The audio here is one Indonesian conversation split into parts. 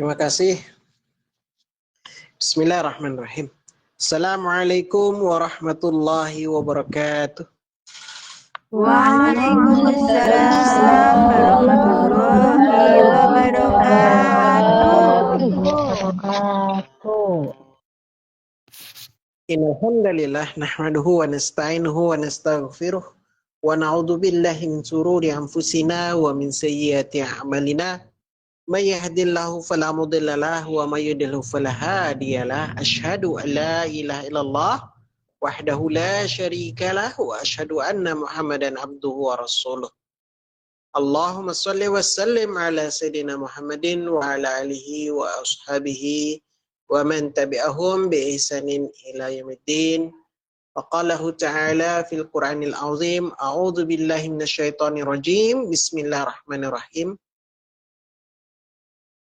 Terima kasih. Bismillahirrahmanirrahim. Assalamualaikum warahmatullahi wabarakatuh. Waalaikumsalam warahmatullahi wabarakatuh. Innal hamdalillah nahmaduhu wa nasta'inuhu wa nastaghfiruh wa na'udzu billahi min shururi anfusina wa min sayyiati a'malina. May yahdihillahu fala mudilla lahu wa may yudlil fala hadiyalah. Asyhadu an la ilaha illallah wahdahu la syarika lah wa asyhadu anna Muhammadan abduhu wa rasuluh. Allahumma shalli wa sallim ala sayyidina Muhammadin wa ala alihi wa ashabihi wa man tabi'ahum bi ihsanin ila yaumiddin. Faqalahu ta'ala fil Qur'anil azim, a'udzu billahi minasyaitonir rajim. Bismillahirrahmanirrahim.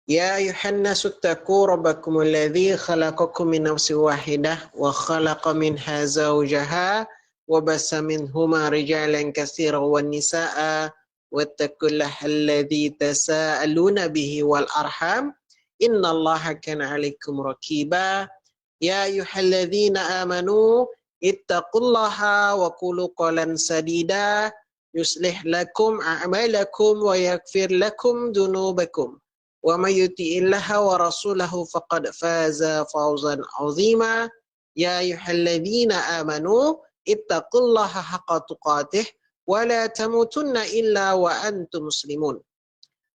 Ya ayuhan nasu ttaqu rabbakum alladzi khalaqakum min nafsin wahidah wa khalaqa minha zawjaha wa bassa minhuma rijalan katsiran wan nisaa wattaqullaha alladzi tasaaluna bihi wal arham innallaha kana 'alaikum raqiba. Ya ayyuhalladzina amanu ittaqullaha wa qulu qawlan sadida yuslih lakum a'malakum wa yaghfir lakum dhunubakum. Wa may yuti'illaha wa rasulahu faqad faza fawzan 'azima. Ya ayyuhalladzina amanu ittaqullaha haqqa tuqatih wa la tamutunna illa wa antum muslimun.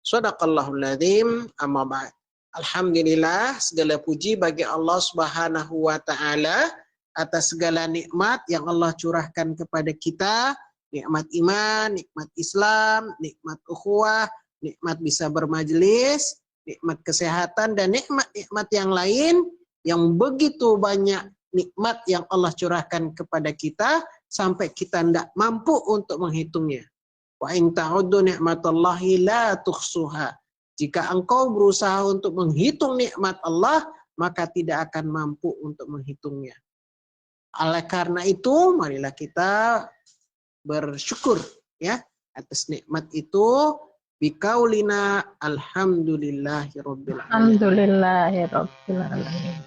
Shadaqallahul adzim. Amma ba'd. Alhamdulillah, segala puji bagi Allah Subhanahu wa taala atas segala nikmat yang Allah curahkan kepada kita, nikmat iman, nikmat Islam, nikmat ukhuwah, nikmat bisa bermajelis, nikmat kesehatan, dan nikmat-nikmat yang lain yang begitu banyak nikmat yang Allah curahkan kepada kita sampai kita tidak mampu untuk menghitungnya. Wa in ta'uddu ni'matallahi la tuhsuha. Jika engkau berusaha untuk menghitung nikmat Allah, maka tidak akan mampu untuk menghitungnya. Oleh karena itu, marilah kita bersyukur ya atas nikmat itu. Bikaulina alhamdulillahirabbil alamin. Alhamdulillahirabbil alamin.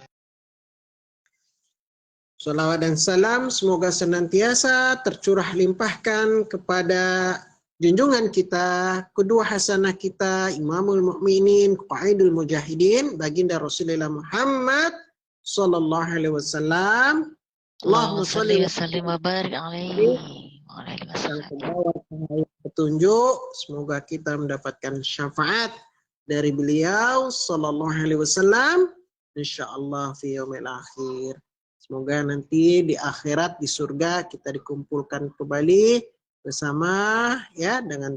Salawat dan salam semoga senantiasa tercurah limpahkan kepada junjungan kita, kedua hasanah kita, Imamul Mukminin, Qaidul Mujahidin, baginda Rasulullah Muhammad sallallahu alaihi wasallam. Allahumma shalli wa sallim wa barik alaihi. Petunjuk, semoga kita mendapatkan syafaat dari beliau sallallahu alaihi wasallam insyaallah fi yaumil akhir. Semoga nanti di akhirat di surga kita dikumpulkan kembali bersama ya dengan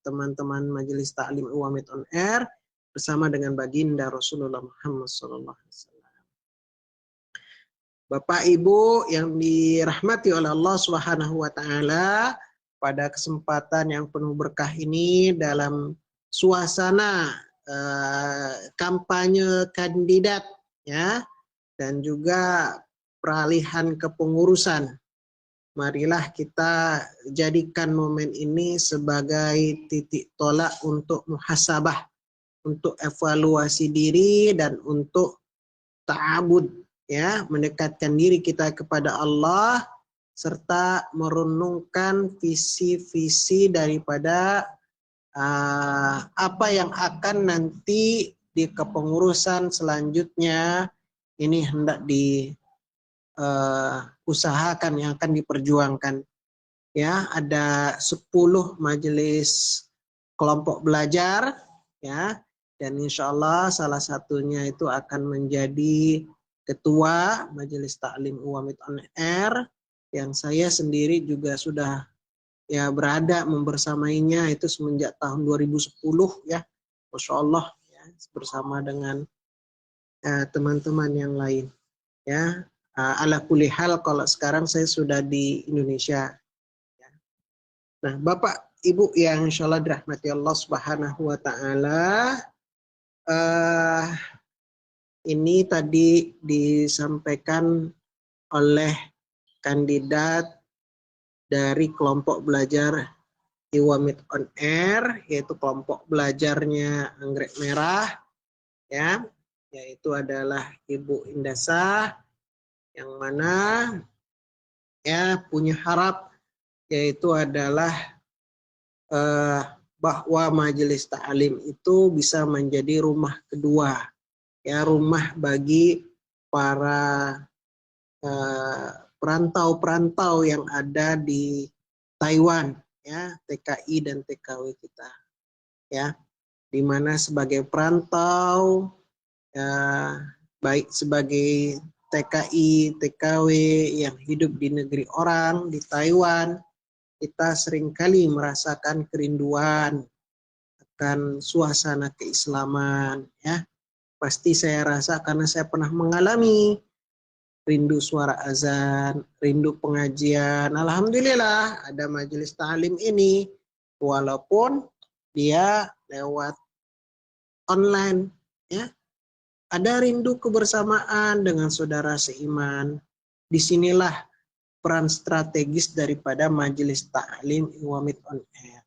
teman-teman majelis taklim Uwamit on Air bersama dengan baginda Rasulullah Muhammad sallallahu alaihi wasallam. Bapak Ibu yang dirahmati oleh Allah Subhanahu wa taala, pada kesempatan yang penuh berkah ini dalam suasana kampanye kandidat ya dan juga peralihan kepengurusan, marilah kita jadikan momen ini sebagai titik tolak untuk muhasabah, untuk evaluasi diri dan untuk ta'abud ya, mendekatkan diri kita kepada Allah serta merenungkan visi-visi daripada apa yang akan nanti di kepengurusan selanjutnya ini hendak diusahakan, yang akan diperjuangkan. Ya, ada 10 majelis kelompok belajar ya, dan insya Allah salah satunya itu akan menjadi ketua Majelis Taklim Uwamit on Air, yang saya sendiri juga sudah ya berada membersamainya itu semenjak tahun 2010 ya, Masya Allah ya, bersama dengan teman-teman yang lain ya. Ala kulli hal kalau sekarang saya sudah di Indonesia ya. Nah Bapak Ibu yang insya Allah dirahmati Allah Subhanahu wa taala, ini tadi disampaikan oleh kandidat dari kelompok belajar Iwamit on Air, yaitu kelompok belajarnya Anggrek Merah, ya, yaitu adalah Ibu Indasah, yang mana ya punya harap yaitu adalah bahwa majelis ta'lim itu bisa menjadi rumah kedua, ya, rumah bagi para perantau-perantau yang ada di Taiwan, ya, TKI dan TKW kita, ya, di mana sebagai perantau, ya, baik sebagai TKI, TKW yang hidup di negeri orang di Taiwan, kita seringkali merasakan kerinduan akan suasana keislaman, ya. Pasti saya rasa karena saya pernah mengalami rindu suara azan, rindu pengajian. Alhamdulillah ada majelis ta'lim ini, walaupun dia lewat online, ya. Ada rindu kebersamaan dengan saudara seiman. Disinilah peran strategis daripada majelis ta'lim Iwamit on Air,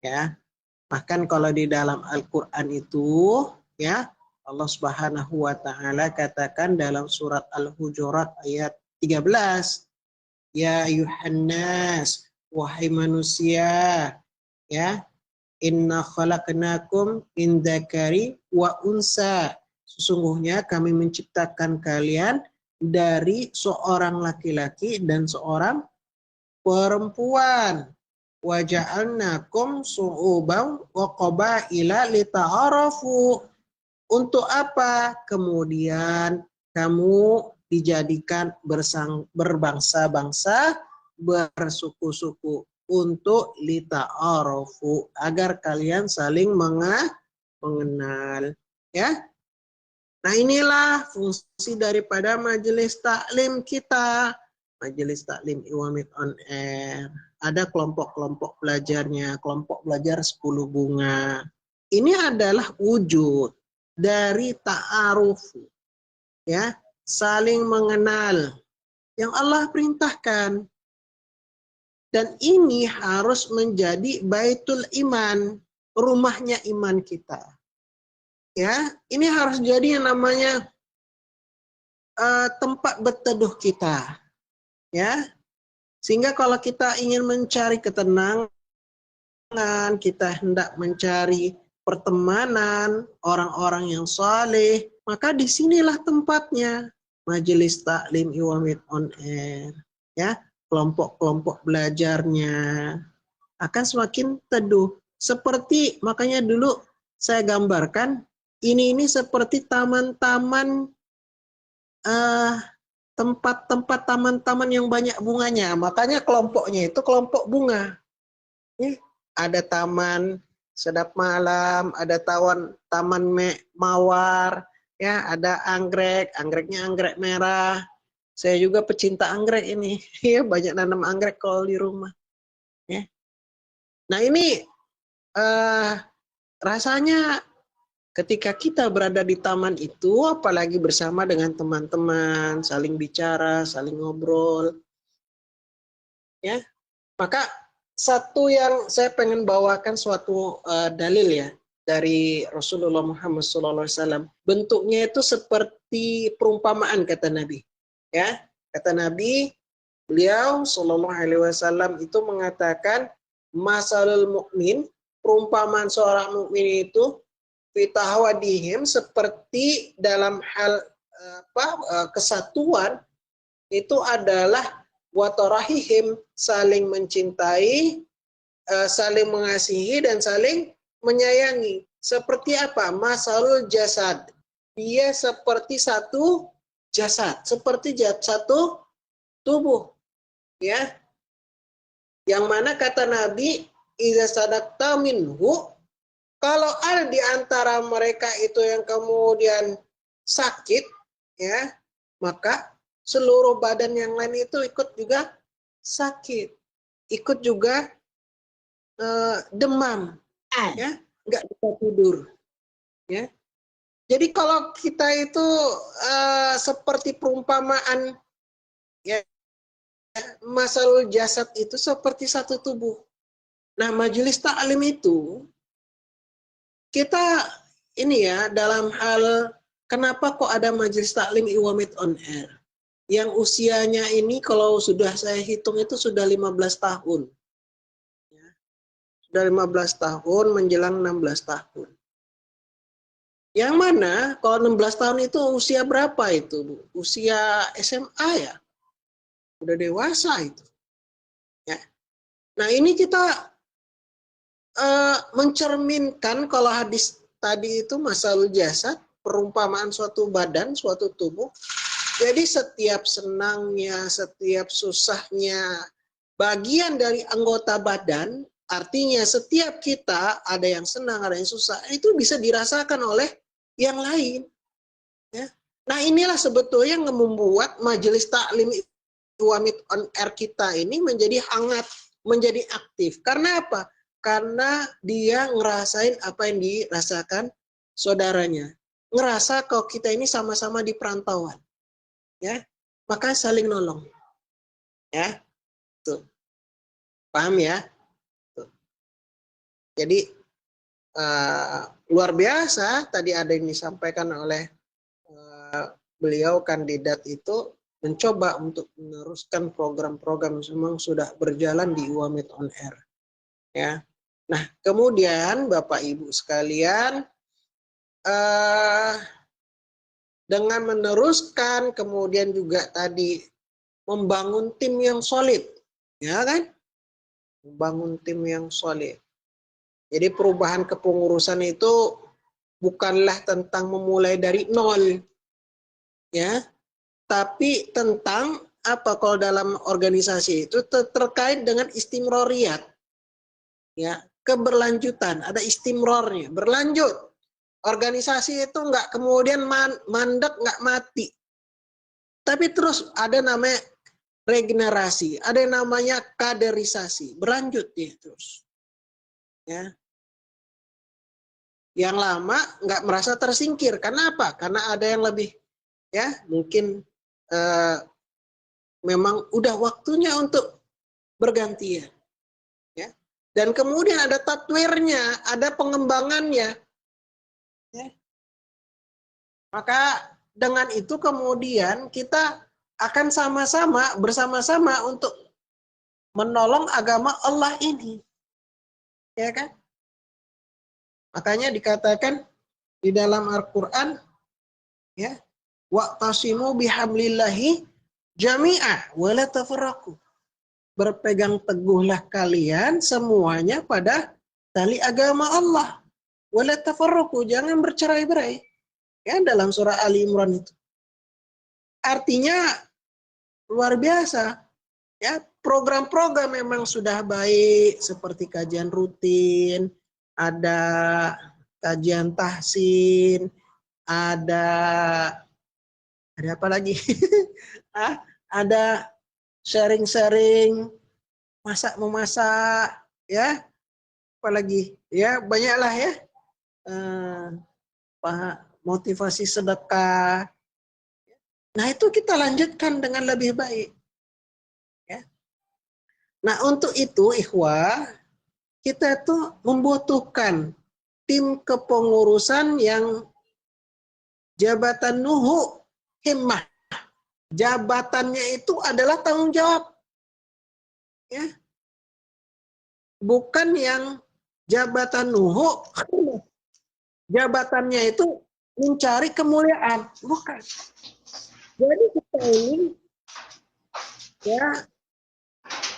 ya. Bahkan kalau di dalam Al-Quran itu, ya, Allah Subhanahu wa taala katakan dalam surat Al-Hujurat ayat 13, ya ayuhannas, wahai manusia, ya, inna khalaqnakum min dzakari wa unsa, sesungguhnya kami menciptakan kalian dari seorang laki-laki dan seorang perempuan. Wa ja'alnakum su'uban wa qabaila lita'arafu. Untuk apa? Kemudian kamu dijadikan berbangsa-bangsa, bersuku-suku, untuk lita'arafu, agar kalian saling mengenal, ya. Nah, inilah fungsi daripada majelis taklim kita, majelis taklim Iwamit on Air. Ada kelompok-kelompok belajarnya, kelompok belajar 10 bunga. Ini adalah wujud dari ta'aruf, ya, saling mengenal yang Allah perintahkan. Dan ini harus menjadi baitul iman, rumahnya iman kita. Ya, ini harus jadi yang namanya tempat berteduh kita, ya. Sehingga kalau kita ingin mencari ketenangan, kita hendak mencari pertemanan orang-orang yang saleh, maka disinilah tempatnya majelis taklim Iwamit on Air, ya. Kelompok-kelompok belajarnya akan semakin teduh. Seperti makanya dulu saya gambarkan ini seperti taman-taman, tempat-tempat taman-taman yang banyak bunganya. Makanya kelompoknya itu kelompok bunga. Ada taman sedap malam, ada taman mawar, ya, ada anggreknya anggrek merah. Saya juga pecinta anggrek ini, ya, banyak nanam anggrek kalau di rumah. Ya. Nah, ini rasanya ketika kita berada di taman itu, apalagi bersama dengan teman-teman, saling bicara, saling ngobrol, ya, maka satu yang saya pengen bawakan suatu dalil, ya, dari Rasulullah Muhammad SAW. Bentuknya itu seperti perumpamaan, kata Nabi. Ya, kata Nabi, beliau Shallallahu Alaihi Wasallam itu mengatakan, masalul mukmin, perumpamaan seorang mukmin itu fitahawadihim, seperti dalam hal kesatuan itu adalah watarahihim, saling mencintai, saling mengasihi dan saling menyayangi. Seperti apa? Masalul jasad, dia seperti satu jasad, seperti satu tubuh, ya. Yang mana kata Nabi, idza sadaqta minhu, kalau ada di antara mereka itu yang kemudian sakit, ya, maka seluruh badan yang lain itu ikut juga sakit, ikut juga demam, ya, nggak bisa tidur, ya. Jadi kalau kita itu seperti perumpamaan, ya, masalul jasad itu seperti satu tubuh. Nah, majelis taklim itu kita ini ya, dalam hal kenapa kok ada majelis taklim Iwamit on Air yang usianya ini kalau sudah saya hitung itu sudah 15 tahun. Ya. Sudah 15 tahun menjelang 16 tahun. Yang mana kalau 16 tahun itu usia berapa itu, Bu? Usia SMA ya? Udah dewasa itu. Ya. Nah, ini kita mencerminkan kalau hadis tadi itu masalul jasad, perumpamaan suatu badan, suatu tubuh. Jadi setiap senangnya, setiap susahnya, bagian dari anggota badan, artinya setiap kita ada yang senang, ada yang susah, itu bisa dirasakan oleh yang lain. Ya. Nah, inilah sebetulnya yang membuat majelis taklim Iwamit on Air kita ini menjadi hangat, menjadi aktif. Karena apa? Karena dia ngerasain apa yang dirasakan saudaranya. Ngerasa kalau kita ini sama-sama di perantauan. Ya, maka saling nolong. Ya, tuh. Paham ya? Tuh. Jadi luar biasa tadi ada yang disampaikan oleh beliau kandidat itu mencoba untuk meneruskan program-program yang memang sudah berjalan di Iwamit on Air. Ya. Nah, kemudian Bapak Ibu sekalian, dengan meneruskan, kemudian juga tadi membangun tim yang solid, ya kan? Membangun tim yang solid. Jadi perubahan kepengurusan itu bukanlah tentang memulai dari nol, ya, tapi tentang apa kalau dalam organisasi itu terkait dengan istimroriyat, ya, keberlanjutan, ada istimrornya, berlanjut. Organisasi itu nggak kemudian mandek, nggak mati. Tapi terus ada namanya regenerasi, ada yang namanya kaderisasi, berlanjut ya terus. Ya. Yang lama nggak merasa tersingkir, karena apa? Karena ada yang lebih, ya mungkin memang udah waktunya untuk bergantian. Ya. Dan kemudian ada tatwirnya, ada pengembangannya. Ya. Maka dengan itu kemudian kita akan sama-sama bersama-sama untuk menolong agama Allah ini. Ya kan? Makanya dikatakan di dalam Al-Qur'an, ya, wa'tasimu bihablillahi jami'a wa la tafarraqu. Berpegang teguhlah kalian semuanya pada tali agama Allah. Wa la tafarraqu, jangan bercerai-berai. Ya, dalam surah Ali Imran itu. Artinya luar biasa. Ya, program-program memang sudah baik seperti kajian rutin, ada kajian tahsin, ada apa lagi? Ada sharing-sharing, masak-memasak, ya, apalagi, ya banyaklah ya, motivasi sedekah. Nah itu kita lanjutkan dengan lebih baik. Ya. Nah untuk itu ikhwah, kita tuh membutuhkan tim kepengurusan yang jabatan nuhu himmah. Jabatannya itu adalah tanggung jawab. Ya. Bukan yang jabatan nuhu, jabatannya itu mencari kemuliaan. Bukan. Jadi kita ini, ya,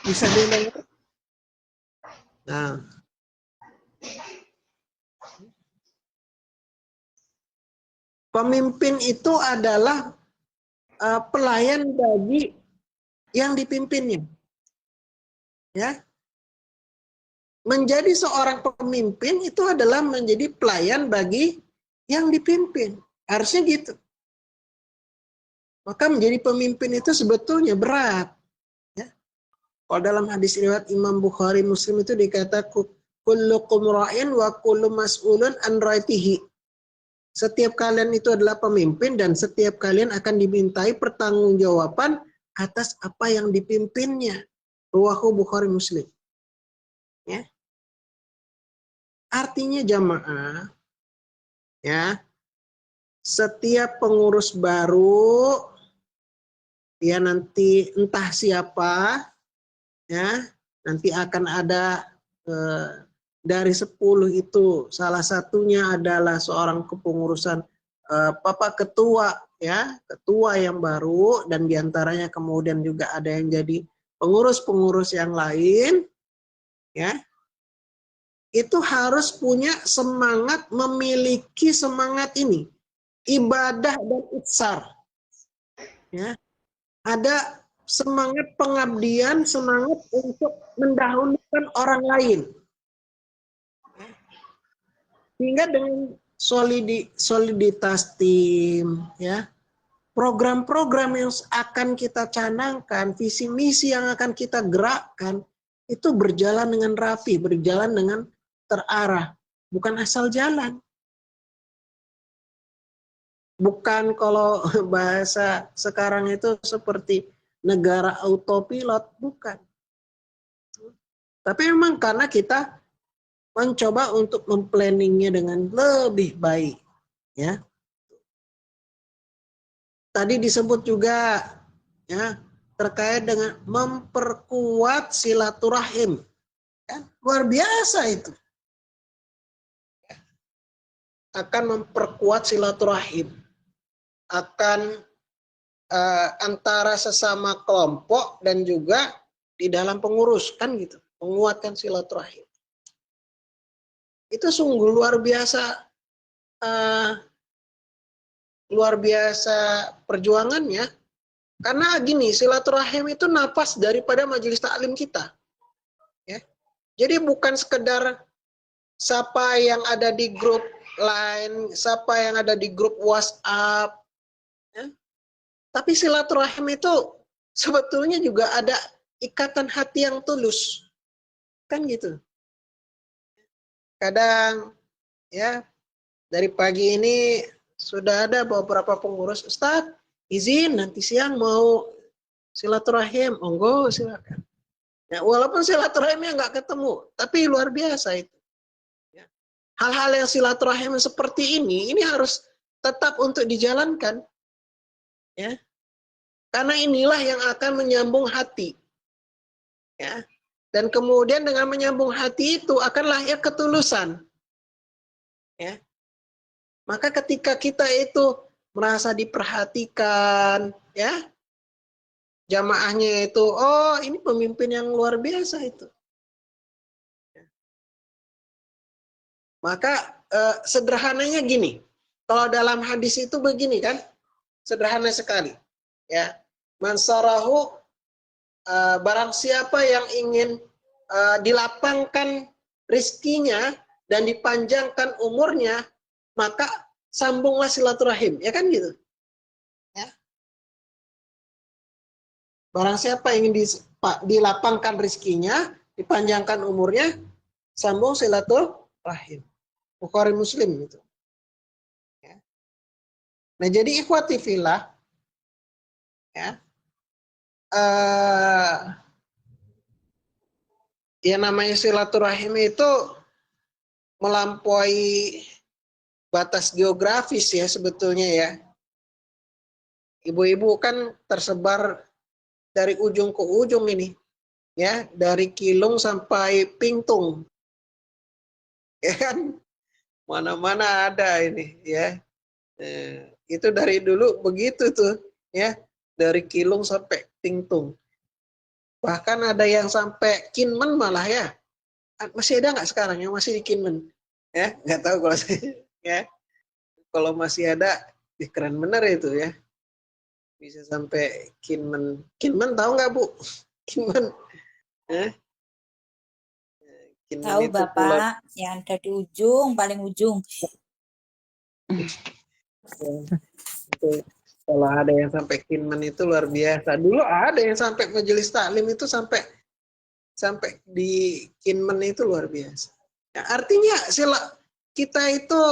bisa didengar. Nah, pemimpin itu adalah pelayan bagi yang dipimpinnya. Ya. Menjadi seorang pemimpin itu adalah menjadi pelayan bagi yang dipimpin. Harusnya gitu. Maka menjadi pemimpin itu sebetulnya berat. Ya. Kalau dalam hadis riwayat Imam Bukhari Muslim itu dikatakan kullukum ra'in wa kullu mas'ulun an ra'itihi. Setiap kalian itu adalah pemimpin dan setiap kalian akan dimintai pertanggungjawaban atas apa yang dipimpinnya. Riwayat Bukhari Muslim. Ya. Artinya jamaah, ya. Setiap pengurus baru, ya nanti entah siapa, ya nanti akan ada dari 10 itu salah satunya adalah seorang kepengurusan Bapak Ketua, ya ketua yang baru, dan diantaranya kemudian juga ada yang jadi pengurus-pengurus yang lain, ya itu harus punya semangat, memiliki semangat ini, ibadah dan iksar, ya ada semangat pengabdian, semangat untuk mendahulukan orang lain. Sehingga dengan soliditas tim, ya, program-program yang akan kita canangkan, visi misi yang akan kita gerakkan, itu berjalan dengan rapi, berjalan dengan terarah, bukan asal jalan. Bukan kalau bahasa sekarang itu seperti negara autopilot, bukan. Tapi memang karena kita mencoba untuk memplanningnya dengan lebih baik, ya. Tadi disebut juga, ya, terkait dengan memperkuat silaturahim, ya, luar biasa itu. Akan memperkuat silaturahim, akan antara sesama kelompok dan juga di dalam pengurus, kan gitu, menguatkan silaturahim. Itu sungguh luar biasa perjuangannya, karena gini, silaturahim itu nafas daripada majelis taklim kita, ya. Jadi bukan sekedar siapa yang ada di grup lain, siapa yang ada di grup WhatsApp, ya. Tapi silaturahim itu sebetulnya juga ada ikatan hati yang tulus, kan gitu. Kadang, ya, dari pagi ini sudah ada beberapa pengurus, Ustadz, izin nanti siang mau silaturahim, monggo silakan. Ya, walaupun silaturahimnya nggak ketemu, tapi luar biasa itu. Ya. Hal-hal yang silaturahim seperti ini harus tetap untuk dijalankan, ya. Karena inilah yang akan menyambung hati, ya. Dan kemudian dengan menyambung hati itu akan lahir ketulusan, ya. Maka ketika kita itu merasa diperhatikan, ya, jamaahnya itu, oh ini pemimpin yang luar biasa itu. Maka sederhananya gini, kalau dalam hadis itu begini kan, sederhana sekali, ya. Mansarahu, barang siapa yang ingin dilapangkan rizkinya dan dipanjangkan umurnya, maka sambunglah silaturahim, ya kan gitu. Ya. Barang siapa ingin dilapangkan rizkinya, dipanjangkan umurnya, sambung silaturahim. Bukhari Muslim itu. Ya. Nah jadi ikhwati fillah, ya, ya namanya silaturahim itu melampaui batas geografis ya sebetulnya ya. Ibu-ibu kan tersebar dari ujung ke ujung ini, ya, dari Kilung sampai Pingtung, ya kan, mana-mana ada ini, ya. Itu dari dulu begitu tuh, ya, dari Kilung sampai Pingtung. Bahkan ada yang sampai Kinmen malah ya. Masih ada nggak sekarang yang masih di Kinmen? Ya, nggak tahu kalau saya, ya. Kalau masih ada, keren bener itu ya. Bisa sampai Kinmen. Kinmen tahu nggak Bu? Kinmen. Kinmen Tahu itu Bapak, yang ada di ujung, paling ujung. Itu, kalau ada yang sampai Kinmen itu luar biasa. Dulu ada yang sampai majelis taklim itu sampai di Kinmen itu luar biasa. Ya, artinya kita itu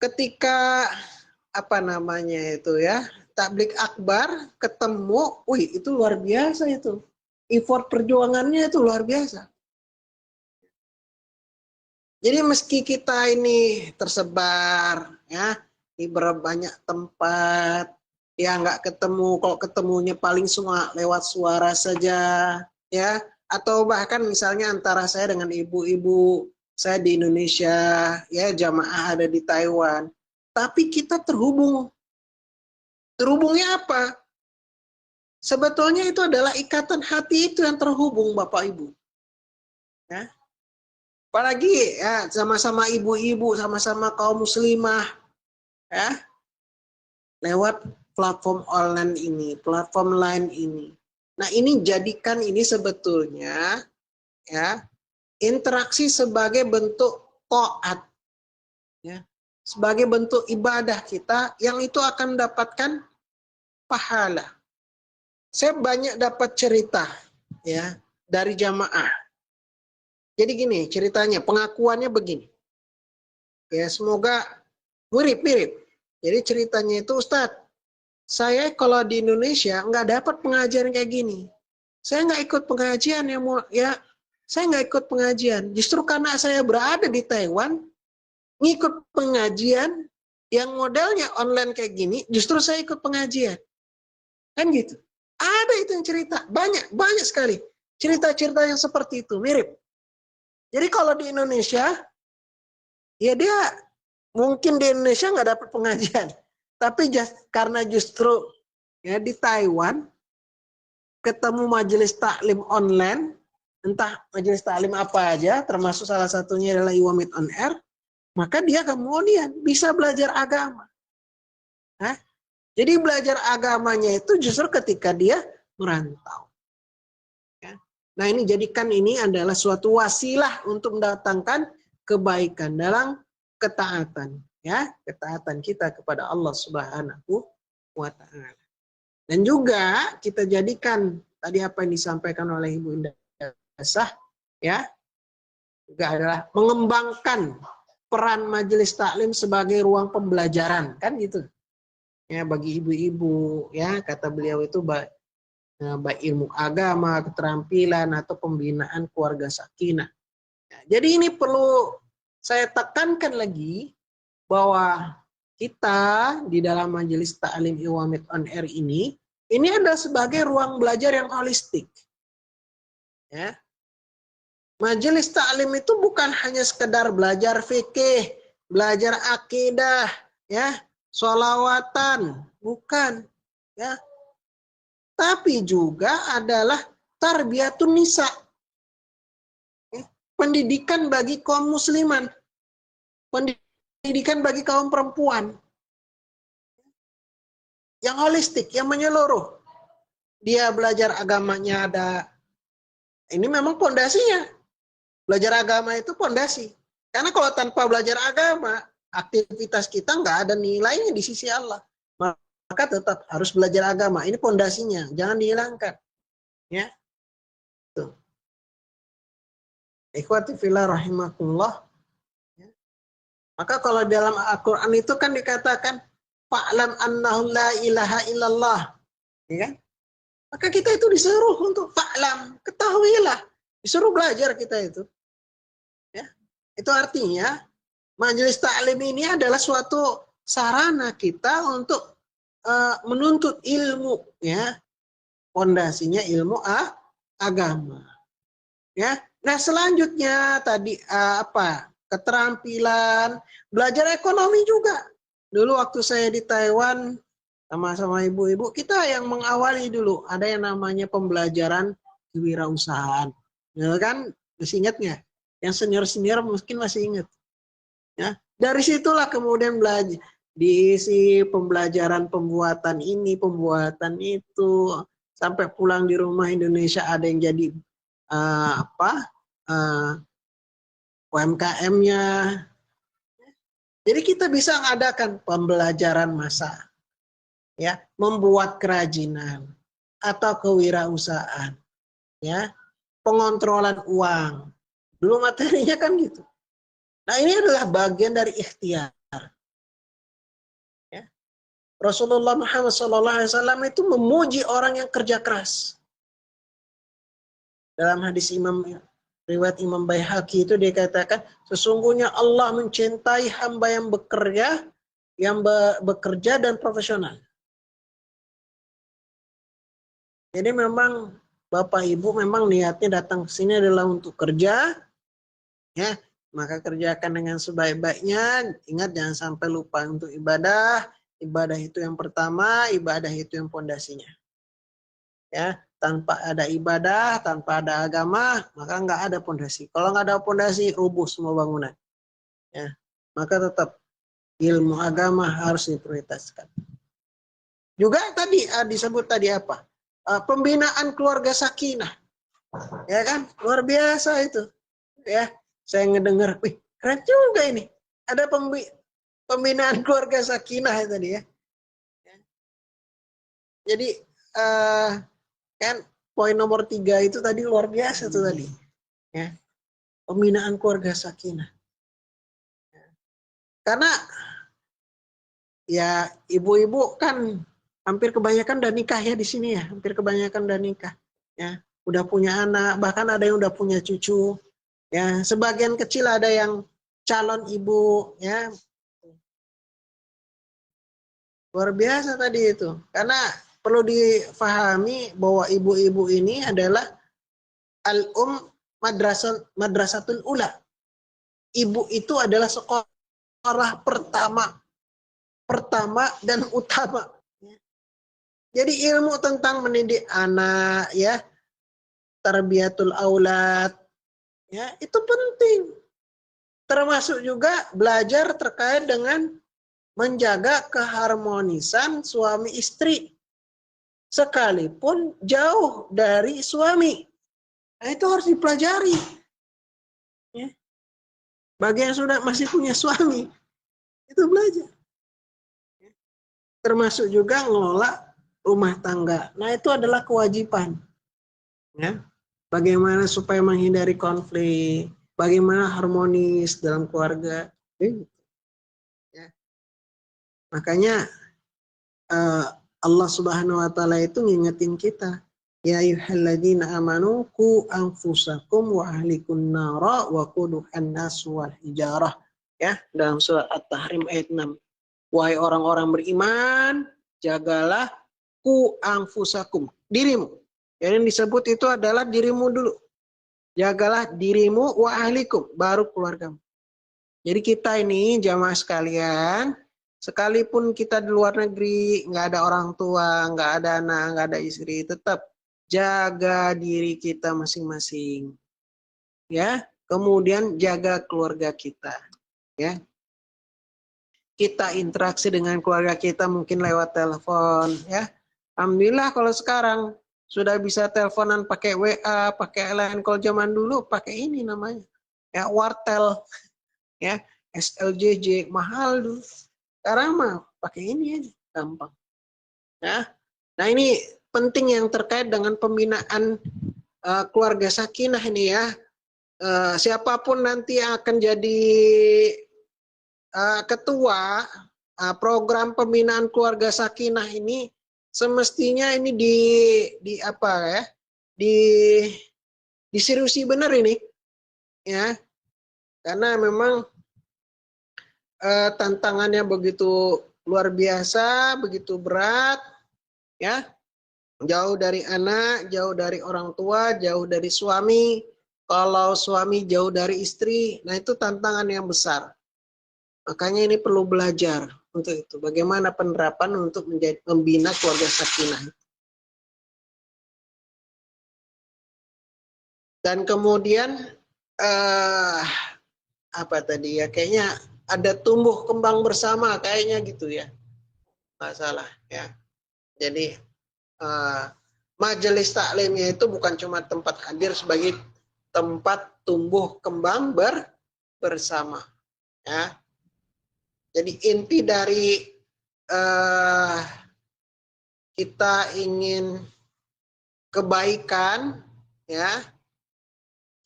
ketika apa namanya itu ya, tablik akbar ketemu, wih itu luar biasa itu. Effort perjuangannya itu luar biasa. Jadi meski kita ini tersebar ya di banyak tempat, ya nggak ketemu, kalau ketemunya paling semua lewat suara saja, ya, atau bahkan misalnya antara saya dengan ibu-ibu saya di Indonesia, ya jamaah ada di Taiwan, tapi kita terhubung. Terhubungnya apa? Sebetulnya itu adalah ikatan hati itu yang terhubung, Bapak Ibu. Ya. Apalagi ya sama-sama ibu-ibu, sama-sama kaum muslimah, ya, lewat platform online ini, platform lain ini. Nah, ini jadikan ini sebetulnya ya interaksi sebagai bentuk taat, ya, sebagai bentuk ibadah kita yang itu akan mendapatkan pahala. Saya banyak dapat cerita ya dari jamaah. Jadi gini ceritanya, pengakuannya begini. Ya semoga mirip-mirip. Jadi ceritanya itu, Ustadz, saya kalau di Indonesia nggak dapat pengajian kayak gini. Saya nggak ikut pengajian ya, saya nggak ikut pengajian. Justru karena saya berada di Taiwan, ngikut pengajian yang modelnya online kayak gini, justru saya ikut pengajian. Kan gitu. Ada itu yang cerita, banyak sekali cerita-cerita yang seperti itu, mirip. Jadi kalau di Indonesia, ya dia mungkin di Indonesia nggak dapat pengajian, tapi karena justru ya di Taiwan ketemu majelis taklim online, entah majelis taklim apa aja, termasuk salah satunya adalah Iwamit on Air, maka dia kemudian bisa belajar agama. Hah? Jadi belajar agamanya itu justru ketika dia merantau. Ya. Nah ini jadikan ini adalah suatu wasilah untuk mendatangkan kebaikan dalam ketaatan, ya, ketaatan kita kepada Allah Subhanahu wa Ta'ala. Dan juga kita jadikan tadi apa yang disampaikan oleh Ibu Indah Sah, ya, juga adalah mengembangkan peran majelis taklim sebagai ruang pembelajaran, kan gitu. Ya bagi ibu-ibu, ya kata beliau itu baik ilmu agama, keterampilan atau pembinaan keluarga sakinah. Ya, jadi ini perlu saya tekankan lagi bahwa kita di dalam majelis taklim Iwamit on Air ini adalah sebagai ruang belajar yang holistik. Ya. Majelis taklim itu bukan hanya sekedar belajar fikih, belajar akidah, ya, sholawatan, bukan, ya. Tapi juga adalah tarbiyatun nisa, ya. Pendidikan bagi kaum musliman, pendidikan bagi kaum perempuan, yang holistik, yang menyeluruh. Dia belajar agamanya ada, ini memang pondasinya. Belajar agama itu pondasi. Karena kalau tanpa belajar agama, aktivitas kita nggak ada nilainya di sisi Allah. Maka tetap harus belajar agama. Ini pondasinya, jangan dihilangkan. Ya. Tuh. Ikhwati fillah rahimakumullah. Ya. Maka kalau dalam Al-Quran itu kan dikatakan fa'lam annahu la ilaha illallah. Ya kan? Maka kita itu disuruh untuk fa'lam, ketahuilah. Disuruh belajar kita itu. Ya. Itu artinya majelis taklim ini adalah suatu sarana kita untuk menuntut ilmu, ya. Pondasinya ilmu agama. Ya. Nah, selanjutnya tadi keterampilan, belajar ekonomi juga. Dulu waktu saya di Taiwan sama-sama ibu-ibu, kita yang mengawali dulu ada yang namanya pembelajaran kewirausahaan. Ya kan? Masih ingat nggak? Yang senior-senior mungkin masih ingat. Ya, dari situlah kemudian belajar diisi pembelajaran pembuatan ini, pembuatan itu, sampai pulang di rumah Indonesia ada yang jadi UMKM-nya. Jadi kita bisa mengadakan pembelajaran masak, ya, membuat kerajinan atau kewirausahaan, ya, pengontrolan uang. Dulu materinya kan gitu. Nah ini adalah bagian dari ikhtiar. Ya. Rasulullah Muhammad SAW itu memuji orang yang kerja keras. Dalam hadis Imam Riwayat Imam Baihaqi itu dikatakan sesungguhnya Allah mencintai hamba yang bekerja dan profesional. Jadi memang Bapak Ibu memang niatnya datang ke sini adalah untuk kerja, ya, maka kerjakan dengan sebaik-baiknya. Ingat jangan sampai lupa untuk ibadah. Ibadah itu yang pertama, ibadah itu yang pondasinya. Ya, tanpa ada ibadah, tanpa ada agama, maka nggak ada pondasi. Kalau nggak ada pondasi, rubuh semua bangunan. Ya, maka tetap ilmu agama harus diprioritaskan. Juga tadi disebut tadi apa? Pembinaan keluarga sakinah, ya kan? Luar biasa itu. Ya, saya ngedengar, wih, keren juga ini. Ada pembinaan keluarga sakinah tadi ya. Jadi kan poin nomor 3 itu tadi luar biasa tuh tadi, ya, pembinaan keluarga sakinah. Karena ya ibu-ibu kan hampir kebanyakan udah nikah ya di sini ya, hampir kebanyakan udah nikah, ya, udah punya anak, bahkan ada yang udah punya cucu, ya, sebagian kecil ada yang calon ibu, ya, luar biasa tadi itu. Karena perlu difahami bahwa ibu-ibu ini adalah madrasatul ula. Ibu itu adalah sekolah pertama dan utama. Jadi ilmu tentang mendidik anak, ya, tarbiyatul aulad, ya, itu penting. Termasuk juga belajar terkait dengan menjaga keharmonisan suami istri, sekalipun jauh dari suami. Nah, itu harus dipelajari. Ya. Bagi yang sudah masih punya suami, itu belajar. Ya. Termasuk juga ngelola rumah tangga. Nah, itu adalah kewajiban. Ya. Bagaimana supaya menghindari konflik, bagaimana harmonis dalam keluarga. Ya. Makanya Allah Subhanahu wa taala itu ngingetin kita, ya ayyuhalladzina amanu qu anfusakum wa ahlikum nara wa quduhan nas wal hijarah, ya, dalam surat At-Tahrim ayat 6. Wahai orang-orang beriman, jagalah ku anfusakum, dirimu. Yang disebut itu adalah dirimu dulu. Jagalah dirimu wa ahlikum, baru keluargamu. Jadi kita ini jamaah sekalian, sekalipun kita di luar negeri, nggak ada orang tua, nggak ada anak, nggak ada istri, tetap jaga diri kita masing-masing, ya. Kemudian jaga keluarga kita, ya. Kita interaksi dengan keluarga kita mungkin lewat telepon, ya. Alhamdulillah kalau sekarang sudah bisa teleponan pakai WA, pakai line. Kalau zaman dulu pakai ini namanya, ya, wartel, ya, SLJJ, mahal dulu. Sekarang mah pakai ini aja, gampang. Ya. Nah, ini penting yang terkait dengan pembinaan keluarga sakinah ini, ya. Siapapun nanti yang akan jadi ketua program pembinaan keluarga sakinah ini, semestinya ini di apa ya? Diseriusi benar ini, ya. Karena memang tantangannya begitu luar biasa, begitu berat, ya. Jauh dari anak, jauh dari orang tua, jauh dari suami. Kalau suami jauh dari istri, nah itu tantangan yang besar. Makanya ini perlu belajar untuk itu. Bagaimana penerapan untuk membina keluarga sakinah. Dan kemudian apa tadi ya? Kayaknya ada tumbuh kembang bersama, kayaknya gitu ya. Nggak salah ya. Jadi majelis taklimnya itu bukan cuma tempat hadir sebagai tempat tumbuh kembang bersama, ya. Jadi inti dari kita ingin kebaikan, ya,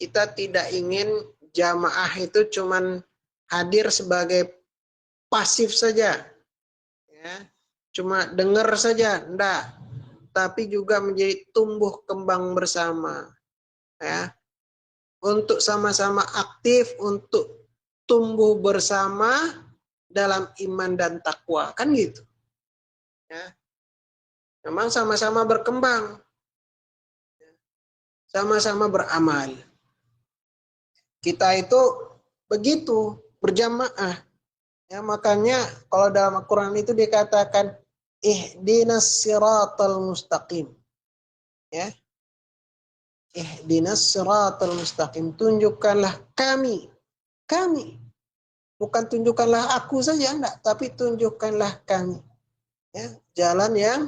kita tidak ingin jamaah itu cuman hadir sebagai pasif saja, ya, cuma dengar saja, enggak, tapi juga menjadi tumbuh kembang bersama, ya. untuk sama-sama aktif untuk tumbuh bersama dalam iman dan takwa, kan gitu. Ya. Memang sama-sama berkembang, sama-sama beramal. Kita itu begitu berjamaah. Ya, makanya kalau dalam Al-Quran itu dikatakan ihdinas siratal mustaqim. Ya. Ihdinas siratal mustaqim. Tunjukkanlah kami. Bukan tunjukkanlah aku saja, enggak, tapi tunjukkanlah kami. Ya, jalan yang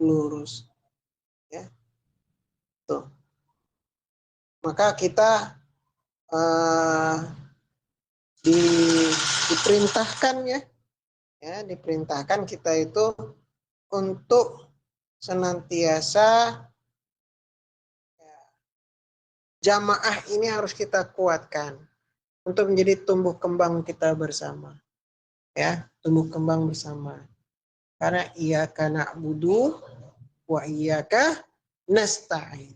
lurus. Ya. Tuh. Maka kita diperintahkan diperintahkan kita itu untuk senantiasa jamaah ini harus kita kuatkan untuk menjadi tumbuh kembang kita bersama. Ya, tumbuh kembang bersama. Karena iyyaka na'budu wa iyyaka nasta'in.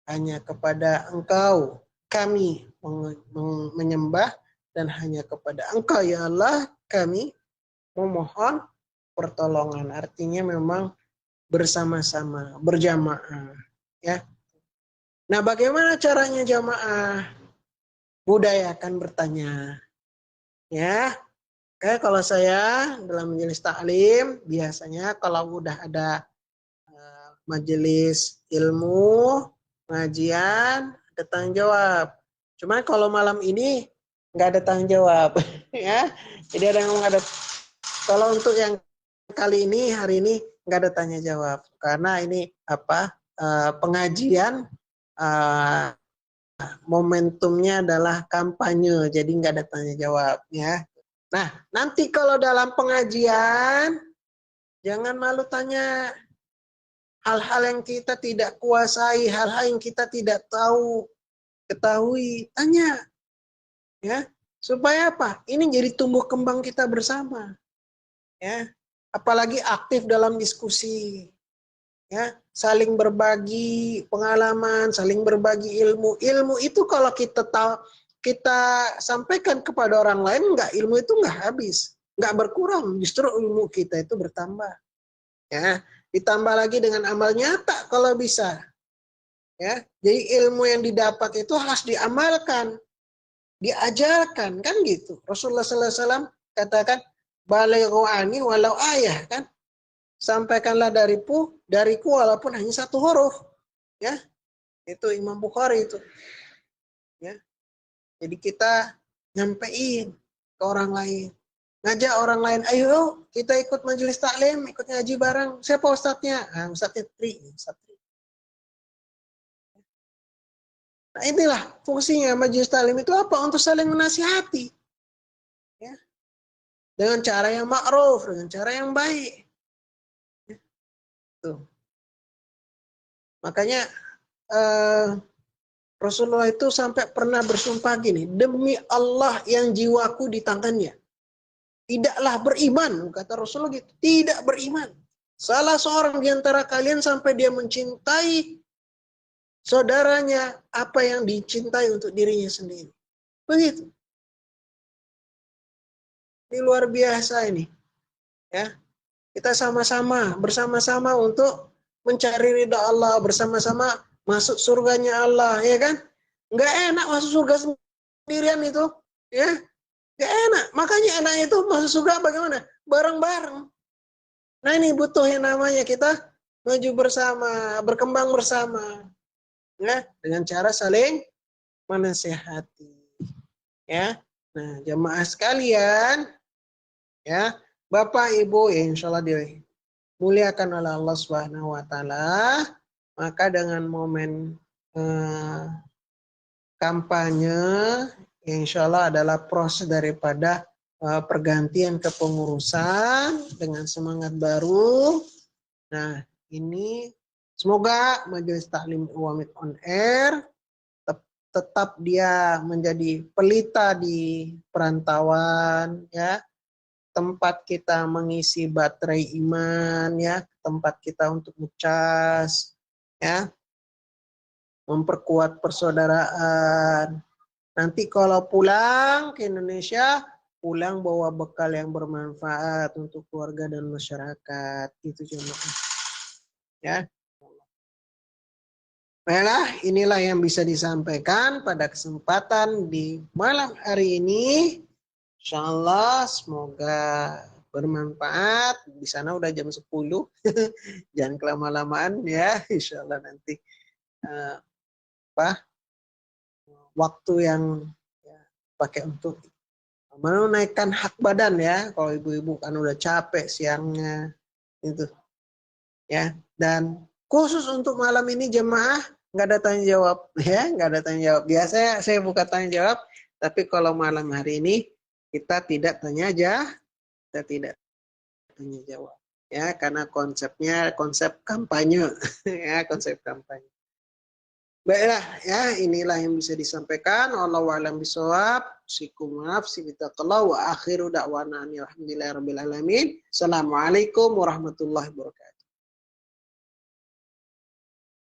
Hanya kepada Engkau kami menyembah dan hanya kepada Engkau ya Allah kami memohon pertolongan. Artinya memang bersama-sama, berjamaah, ya. Nah, bagaimana caranya jamaah? Budayakan bertanya. Ya. Kayak kalau saya dalam majelis taklim biasanya kalau udah ada majelis ilmu, pengajian, ada tanggung jawab. Cuma kalau malam ini nggak ada tanggung jawab, ya. Jadi ada yang ngomong ada. Kalau untuk yang kali ini hari ini nggak ada tanya jawab karena ini pengajian momentumnya adalah kampanye, jadi nggak ada tanya jawab, ya. Nah, nanti kalau dalam pengajian jangan malu tanya. Hal-hal yang kita tidak kuasai, hal-hal yang kita tidak ketahui, tanya. Ya, supaya apa? Ini jadi tumbuh kembang kita bersama. Ya, apalagi aktif dalam diskusi. Ya, saling berbagi pengalaman, saling berbagi ilmu. Ilmu itu kalau kita sampaikan kepada orang lain, ilmu itu nggak habis, nggak berkurang, justru ilmu kita itu bertambah. Ya, ditambah lagi dengan amal nyata kalau bisa. Ya, jadi ilmu yang didapat itu harus diamalkan, diajarkan, kan gitu. Rasulullah SAW katakan, balighu anni walau ayah, kan? Sampaikanlah dariku walaupun hanya satu huruf. Ya, itu Imam Bukhari itu. Ya, jadi kita nyampein ke orang lain. Ngajak orang lain, ayo kita ikut majelis taklim, ikut ngaji bareng. Siapa ustadznya? Ah, Ustadznya Tri. Nah, inilah fungsinya majelis taklim itu apa? Untuk saling menasihati. Ya. Dengan cara yang ma'ruf, dengan cara yang baik. Ya. Tuh. Makanya Rasulullah itu sampai pernah bersumpah gini, demi Allah yang jiwaku di tangannya. Tidaklah beriman, kata Rasulullah gitu. Tidak beriman. Salah seorang di antara kalian sampai dia mencintai saudaranya apa yang dicintai untuk dirinya sendiri. Begitu. Ini luar biasa ini. Ya. Kita bersama-sama untuk mencari ridha Allah, bersama-sama masuk surganya Allah, ya kan? Nggak enak masuk surga sendirian itu, ya. Nggak enak. Makanya enaknya itu masuk surga bagaimana? Bareng-bareng. Nah, ini butuh yang namanya kita maju bersama, berkembang bersama. Ya, dengan cara saling menasihati. Ya. Nah, jemaah sekalian, ya, Bapak Ibu, ya insya Allah dimuliakan oleh Allah Subhanahu wa taala, maka dengan momen kampanye, ya insya Allah adalah proses daripada pergantian kepengurusan dengan semangat baru. Nah, ini semoga Majelis Taklim Wamid on Air tetap dia menjadi pelita di perantauan, ya, tempat kita mengisi baterai iman, ya, tempat kita untuk ngecas, ya, memperkuat persaudaraan, Nanti kalau pulang ke Indonesia, pulang bawa bekal yang bermanfaat untuk keluarga dan masyarakat. Itu jemaah. Ya. Baiklah, inilah yang bisa disampaikan pada kesempatan di malam hari ini. Insyaallah semoga bermanfaat. Di sana udah jam 10. Jangan kelama-lamaan ya. Insyaallah nanti waktu yang ya, pakai untuk menunaikan hak badan ya. Kalau ibu-ibu kan udah capek siangnya itu ya. Dan khusus untuk malam ini jemaah nggak ada tanya jawab ya, nggak ada tanya jawab. Biasanya saya buka tanya jawab, tapi kalau malam hari ini kita tidak tanya jawab ya, karena konsepnya konsep kampanye ya, konsep kampanye. Baiklah ya, inilah yang bisa disampaikan. Wallahu a'lam bishawab. Sikum nafsi bitaqallah wa akhiru da'wana alhamdulillahirabbil alamin. Assalamualaikum warahmatullahi wabarakatuh.